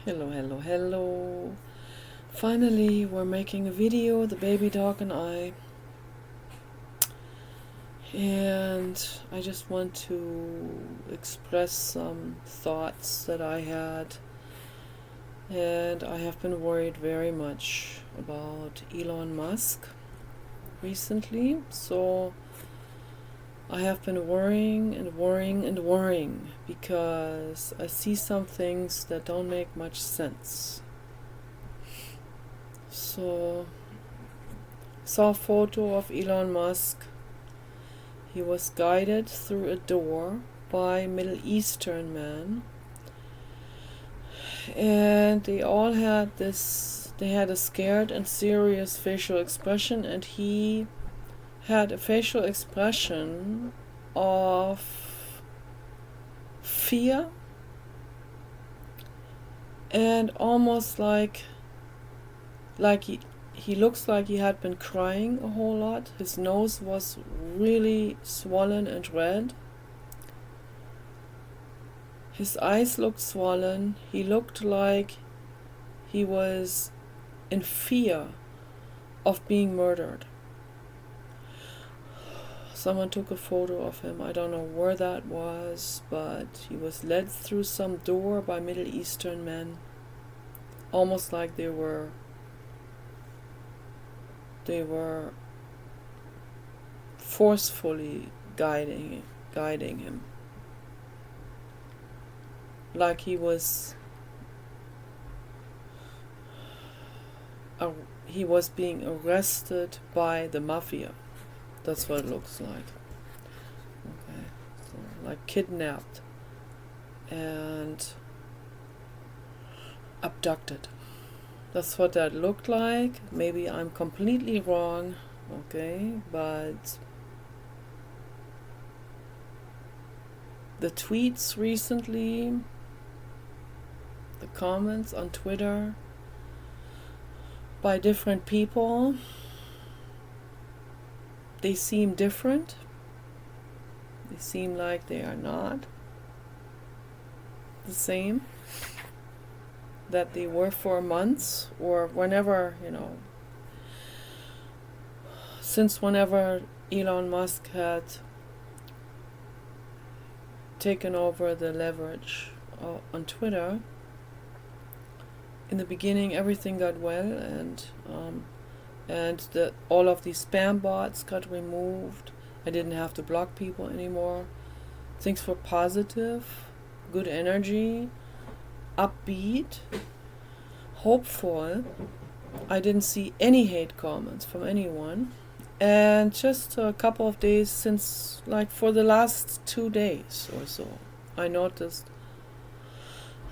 Hello, hello, hello. Finally, we're making a video, the baby dog and I. And I just want to express some thoughts that I had. And I have been worried very much about Elon Musk recently. So I have been worrying because I see some things that don't make much sense. So, saw a photo of Elon Musk. He was guided through a door by Middle Eastern men, and they all had they had a scared and serious facial expression, and he had a facial expression of fear and almost like he looks like he had been crying a whole lot. His nose was really swollen and red. His eyes looked swollen. He looked like he was in fear of being murdered. Someone took a photo of him. I don't know where that was, but he was led through some door by Middle Eastern men, almost like they were forcefully guiding him, like he was being arrested by the Mafia. That's what it looks like. Okay, so like kidnapped and abducted. That's what that looked like. Maybe I'm completely wrong, okay, but the tweets recently, the comments on Twitter by different people, they seem different. They seem like they are not the same that they were for months or whenever, since whenever Elon Musk had taken over the leverage on Twitter. In the beginning, everything got well, and all of these spam bots got removed. I didn't have to block people anymore. Things were positive, good energy, upbeat, hopeful. I didn't see any hate comments from anyone. And just a couple of days since, like for the last 2 days or so, I noticed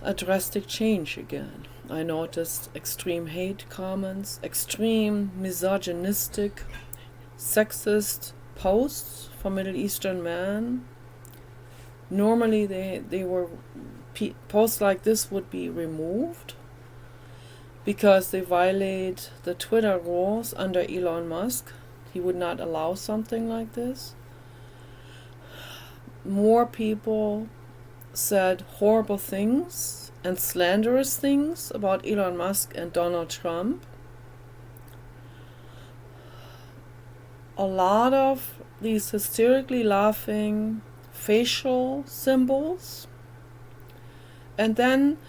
a drastic change again. I noticed extreme hate comments, extreme misogynistic, sexist posts from Middle Eastern men. Normally they were posts like this would be removed because they violate the Twitter rules under Elon Musk. He would not allow something like this. More people said horrible things and slanderous things about Elon Musk and Donald Trump. A lot of these hysterically laughing facial symbols. And then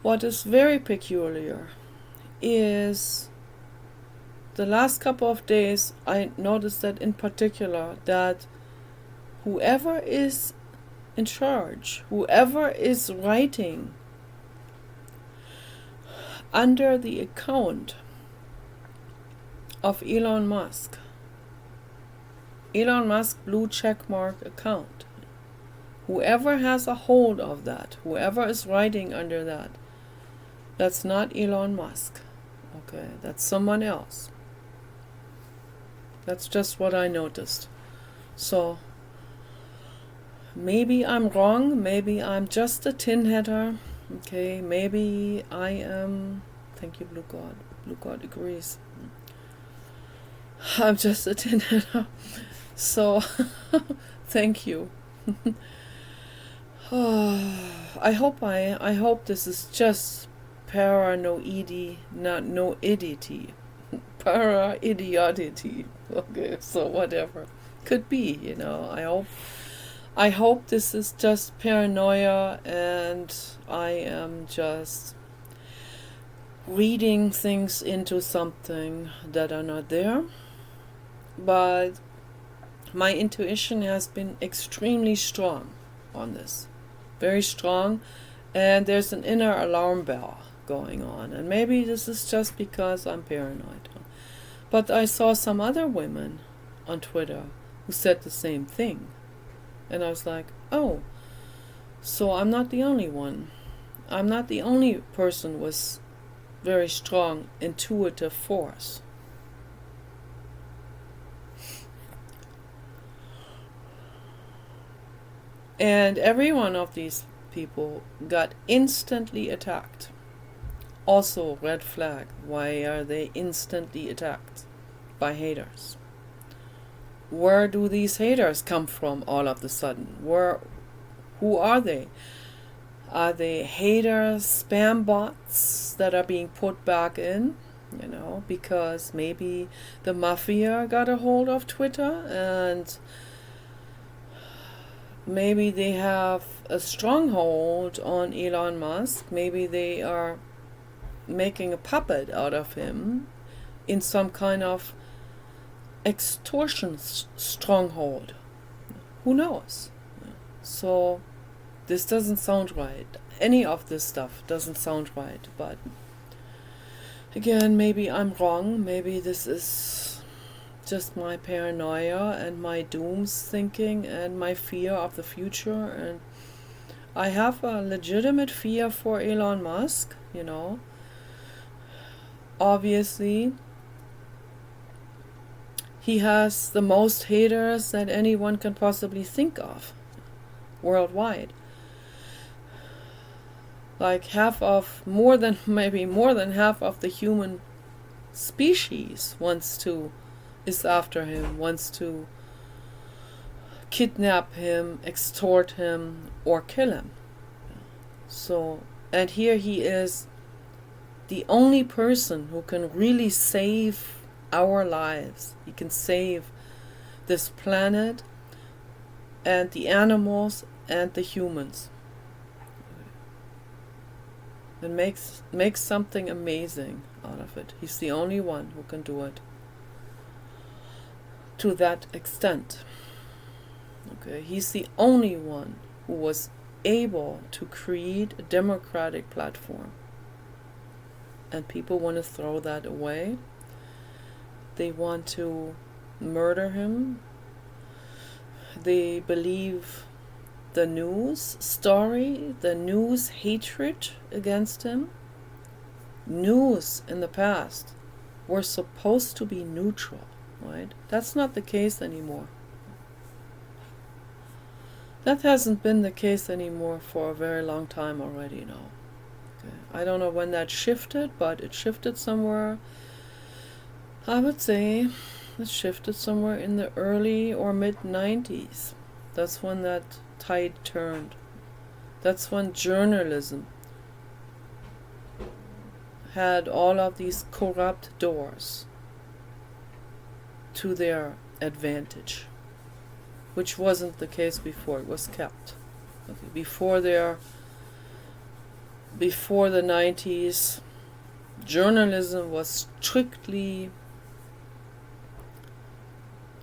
what is very peculiar is the last couple of days I noticed that in particular that whoever is in charge, whoever is writing under the account of Elon Musk blue checkmark account, whoever has a hold of that, whoever is writing under that, that's not Elon Musk. Okay, that's someone else. That's just what I noticed. So maybe I'm wrong, maybe I'm just a tin header, okay, maybe I am, thank you Blue God, Blue God agrees, I'm just a tin header, so thank you. I hope this is just paranoidity, not no idiotity. Para idiotity. Okay, so whatever. Could be, I hope this is just paranoia and I am just reading things into something that are not there. But my intuition has been extremely strong on this. Very strong. And there's an inner alarm bell going on. And maybe this is just because I'm paranoid. But I saw some other women on Twitter who said the same thing. And I was like, oh, so I'm not the only one. I'm not the only person with very strong intuitive force. And every one of these people got instantly attacked. Also, red flag. Why are they instantly attacked? By haters. Where do these haters come from all of a sudden? Who are they? Are they haters, spam bots that are being put back in? Because maybe the Mafia got a hold of Twitter and maybe they have a stronghold on Elon Musk. Maybe they are making a puppet out of him in some kind of extortion stronghold. Who knows? So this doesn't sound right. Any of this stuff doesn't sound right. But again, maybe I'm wrong. Maybe this is just my paranoia and my dooms thinking and my fear of the future. And I have a legitimate fear for Elon Musk, Obviously, he has the most haters that anyone can possibly think of worldwide. Like maybe more than half of the human species is after him, wants to kidnap him, extort him, or kill him. So, and here he is, the only person who can really save our lives. He can save this planet and the animals and the humans. And makes something amazing out of it. He's the only one who can do it to that extent. Okay, he's the only one who was able to create a democratic platform. And people want to throw that away. They want to murder him. They believe the news story, the news hatred against him. News in the past were supposed to be neutral, right? That's not the case anymore. That hasn't been the case anymore for a very long time already now. Okay. I don't know when that shifted, but it shifted somewhere. I would say it shifted somewhere in the early or mid-90s. That's when that tide turned. That's when journalism had all of these corrupt doors to their advantage, which wasn't the case before. It was kept. Okay. Before the 90s, journalism was strictly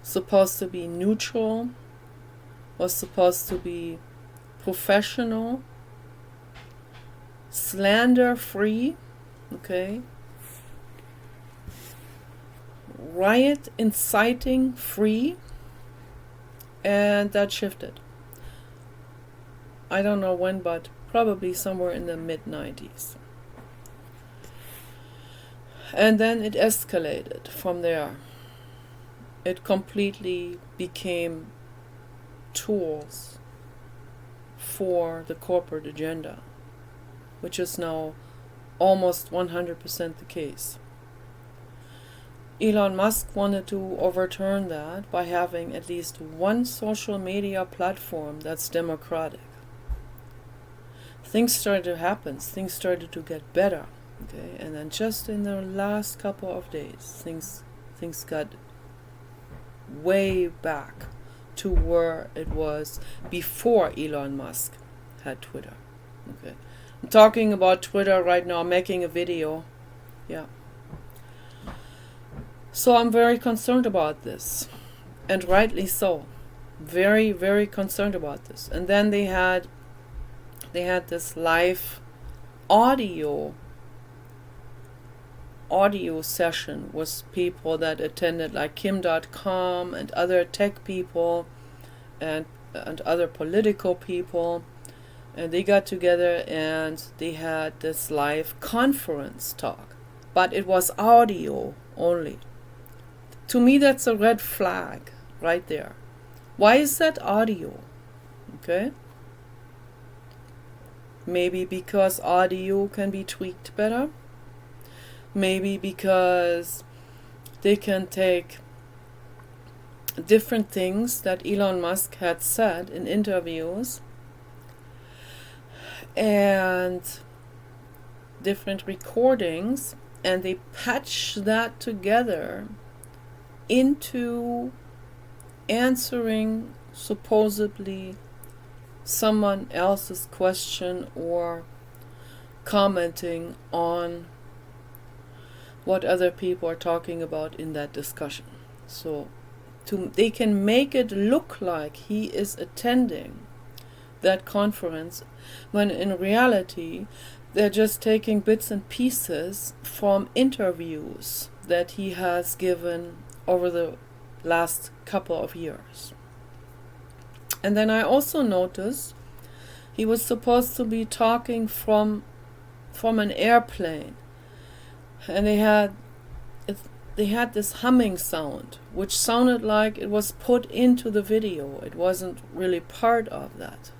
supposed to be neutral, was supposed to be professional, slander-free, okay, riot inciting free, and that shifted. I don't know when, but probably somewhere in the mid-90s. And then it escalated from there. It completely became tools for the corporate agenda, which is now almost 100% the case. Elon Musk wanted to overturn that by having at least one social media platform that's democratic. things started to happen. Things started to get better. Okay, and then just in the last couple of days, things got way back to where it was before Elon Musk had Twitter. Okay, I'm talking about Twitter right now. I'm making a video. Yeah. So I'm very concerned about this, and rightly so. Very, very concerned about this. And then they had this live audio session with people that attended, like Kim.com and other tech people and other political people, and they got together and they had this live conference talk, but it was audio only. To me, that's a red flag right there. Why is that audio? Okay, maybe because audio can be tweaked better. Maybe because they can take different things that Elon Musk had said in interviews and different recordings, and they patch that together into answering supposedly someone else's question or commenting on what other people are talking about in that discussion. So they can make it look like he is attending that conference, when in reality they're just taking bits and pieces from interviews that he has given over the last couple of years. And then I also noticed he was supposed to be talking from an airplane, and they had this humming sound, which sounded like it was put into the video. It wasn't really part of that.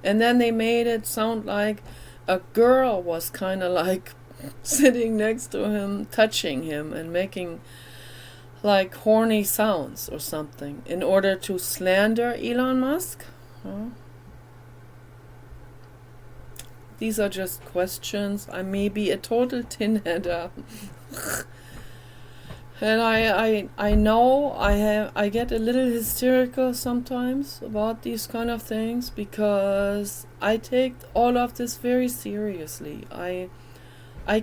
And then they made it sound like a girl was kind of like sitting next to him, touching him, and making like horny sounds or something in order to slander Elon Musk. Huh? These are just questions. I may be a total tin-header. And I know I get a little hysterical sometimes about these kind of things, because I take all of this very seriously. I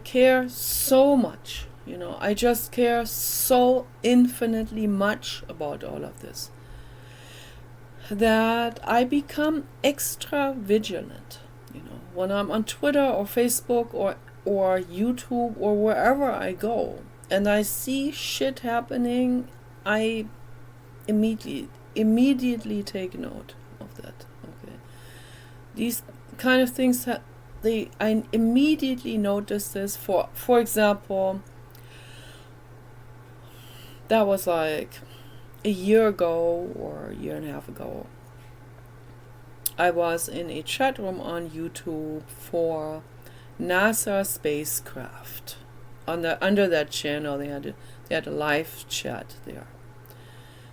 care so much, I just care so infinitely much about all of this that I become extra vigilant. When I'm on Twitter or Facebook or YouTube or wherever I go, and I see shit happening, I immediately take note of that. Okay, these kind of things I immediately notice this. For example, that was like a year ago or a year and a half ago. I was in a chat room on YouTube for NASA spacecraft. Under that channel, they had a live chat there.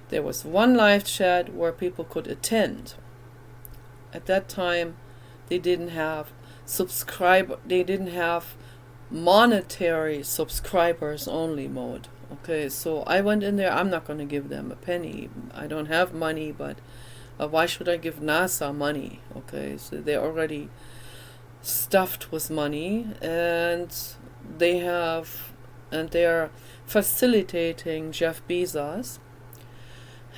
There was one live chat where people could attend. At that time, they didn't have monetary subscribers only mode. Okay, so I went in there. I'm not going to give them a penny. I don't have money, but why should I give NASA money? Okay, so they're already stuffed with money, and they're facilitating Jeff Bezos.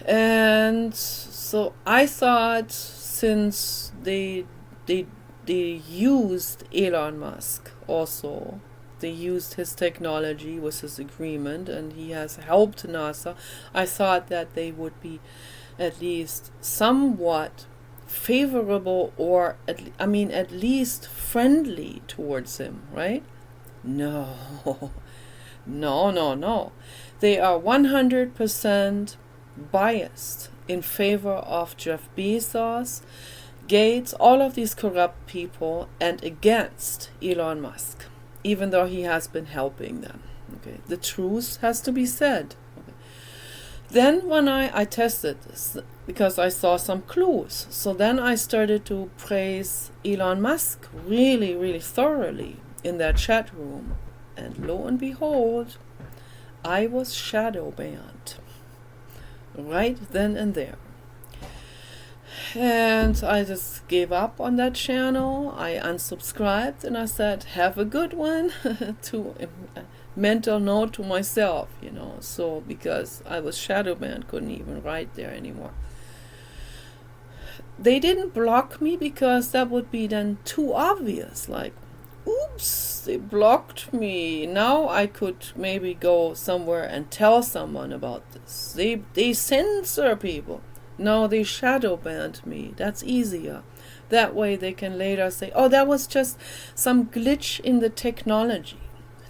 And so I thought, since they used Elon Musk also, they used his technology with his agreement, and he has helped NASA, I thought that they would be at least somewhat favorable, or at least friendly towards him, right? No. They are 100% biased in favor of Jeff Bezos, Gates, all of these corrupt people, and against Elon Musk, even though he has been helping them. Okay, the truth has to be said. Okay. Then when I tested this, because I saw some clues, so then I started to praise Elon Musk really, really thoroughly in that chat room. And lo and behold, I was shadow banned right then and there. And I just gave up on that channel. I unsubscribed and I said, have a good one, to a mental note to myself, so because I was shadow banned, couldn't even write there anymore. They didn't block me because that would be then too obvious, like, oops, they blocked me. Now I could maybe go somewhere and tell someone about this. They censor people. No, they shadow banned me. That's easier. That way they can later say, oh, that was just some glitch in the technology.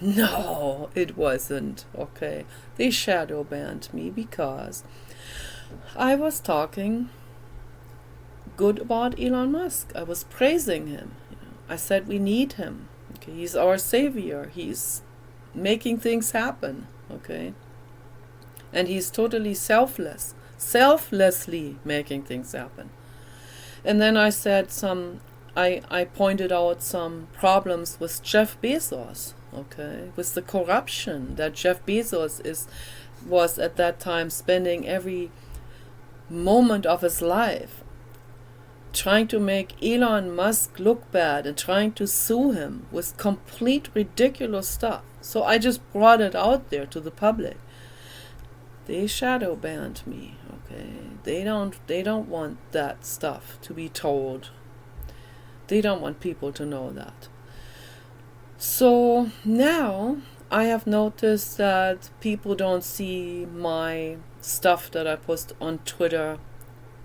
No, it wasn't. Okay. They shadow banned me because I was talking good about Elon Musk. I was praising him. I said we need him. Okay, he's our savior. He's making things happen. Okay. And he's totally selflessly making things happen. And then I said I pointed out some problems with Jeff Bezos, okay, with the corruption that Jeff Bezos was at that time spending every moment of his life trying to make Elon Musk look bad and trying to sue him with complete ridiculous stuff. So I just brought it out there to the public. They shadow banned me, okay? They don't want that stuff to be told. They don't want people to know that. So now I have noticed that people don't see my stuff that I post on Twitter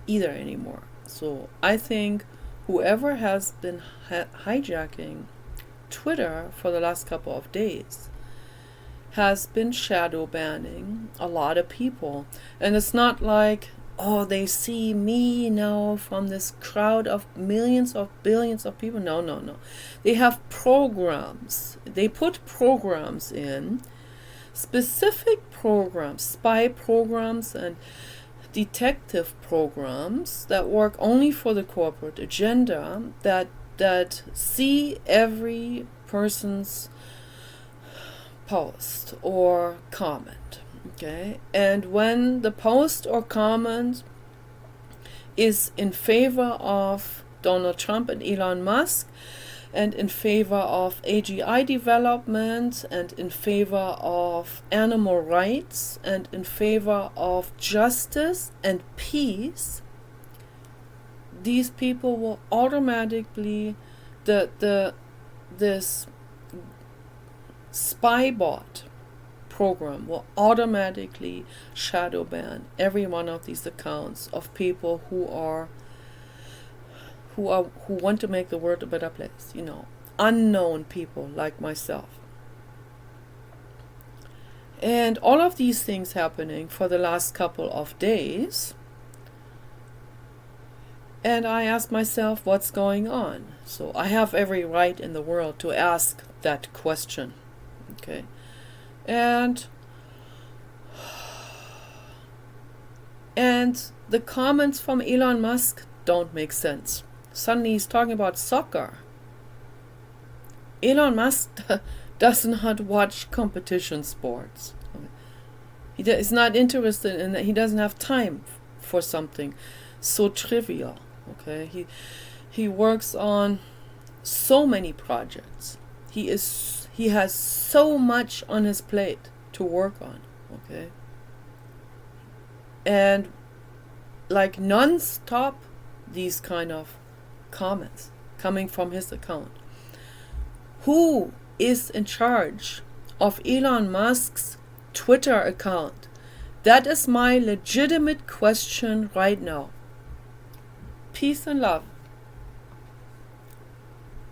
either anymore. So I think whoever has been hijacking Twitter for the last couple of days has been shadow banning a lot of people. And it's not like, oh, they see me now from this crowd of millions of billions of people. No. They have programs. They put programs in, specific programs, spy programs and detective programs that work only for the corporate agenda, that see every person's post or comment, okay? And when the post or comment is in favor of Donald Trump and Elon Musk, and in favor of AGI development, and in favor of animal rights, and in favor of justice and peace, these people will automatically, this spy bot program will automatically shadow ban every one of these accounts of people who want to make the world a better place, unknown people like myself. And all of these things happening for the last couple of days. And I ask myself, what's going on? So I have every right in the world to ask that question. Okay. And the comments from Elon Musk don't make sense. Suddenly he's talking about soccer. Elon Musk does not watch competition sports. He is not interested in that. He doesn't have time for something so trivial. Okay, he works on so many projects. He has so much on his plate to work on. Okay, and like non-stop, these kind of comments coming from his account. Who is in charge of Elon Musk's Twitter account? That is my legitimate question right now. Peace and love.